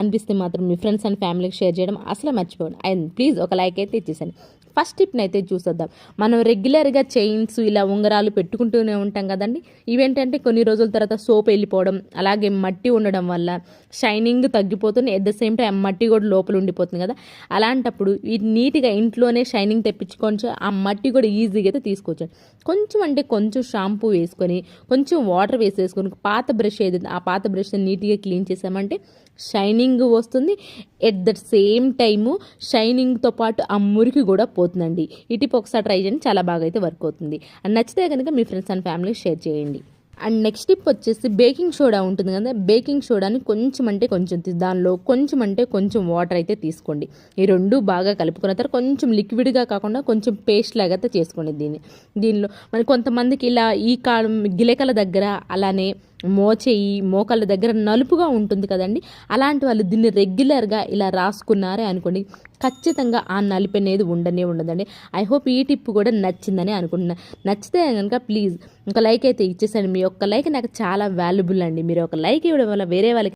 అనిపిస్తే మాత్రం మీ friends and ఫ్యామిలీకి షేర్ చేయడం అసలు మర్చిపోండి. అండ్ ప్లీజ్ ఒక లైక్ అయితే ఇచ్చేసాను. ఫస్ట్ టిప్ని అయితే చూసేద్దాం. మనం రెగ్యులర్గా చైన్స్ ఇలా ఉంగరాలు పెట్టుకుంటూనే ఉంటాం కదండి. ఇవేంటంటే కొన్ని రోజుల తర్వాత సోప్ వెళ్ళిపోవడం, అలాగే మట్టి ఉండడం వల్ల షైనింగ్ తగ్గిపోతుంది. ఎట్ ద సేమ్ టైం మట్టి కూడా లోపల ఉండిపోతుంది కదా. అలాంటప్పుడు ఇది నీట్గా ఇంట్లోనే షైనింగ్ తెప్పించుకొని ఆ మట్టి కూడా ఈజీగా అయితే తీసుకోవచ్చు. కొంచెం అంటే కొంచెం షాంపూ వేసుకొని, కొంచెం వాటర్ వేసేసుకొని, పాత బ్రష్ ఏదైతే ఆ పాత బ్రష్ నీట్గా క్లీన్ చేసామంటే షైనింగ్ వస్తుంది. ఎట్ ద సేమ్ టైము షైనింగ్తో పాటు ఆ మురికి కూడా పోతుందండి. ఈ టిప్ ఒకసారి ట్రై చేయండి, చాలా బాగా అయితే వర్క్ అవుతుంది. అండ్ నచ్చితే కనుక మీ ఫ్రెండ్స్ అండ్ ఫ్యామిలీకి షేర్ చేయండి. అండ్ నెక్స్ట్ టిప్ వచ్చేసి బేకింగ్ సోడా ఉంటుంది కదా. బేకింగ్ సోడాని కొంచెం అంటే కొంచెం దానిలో కొంచెం అంటే కొంచెం వాటర్ అయితే తీసుకోండి. ఈ రెండు బాగా కలుపుకున్న తర్వాత కొంచెం లిక్విడ్గా కాకుండా కొంచెం పేస్ట్ లాగా అయితే చేసుకోండి. దీనిలో మరి కొంతమందికి ఇలా ఈ కాలం గిలకల దగ్గర అలానే మోకాళ్ళ దగ్గర నలుపుగా ఉంటుంది కదండి. అలాంటి వాళ్ళు దీన్ని రెగ్యులర్గా ఇలా రాసుకున్నారే అనుకోండి, ఖచ్చితంగా ఆ నలుపు అనేది ఉండదండి. ఐ హోప్ ఈ టిప్ కూడా నచ్చిందని అనుకుంటున్నాను. నచ్చితే కనుక ప్లీజ్ ఒక లైక్ అయితే ఇచ్చేసండి. మీ ఒక్క లైక్ నాకు చాలా వాల్యుబుల్ అండి. మీరు ఒక లైక్ ఇవ్వడం వల్ల వేరే వాళ్ళకి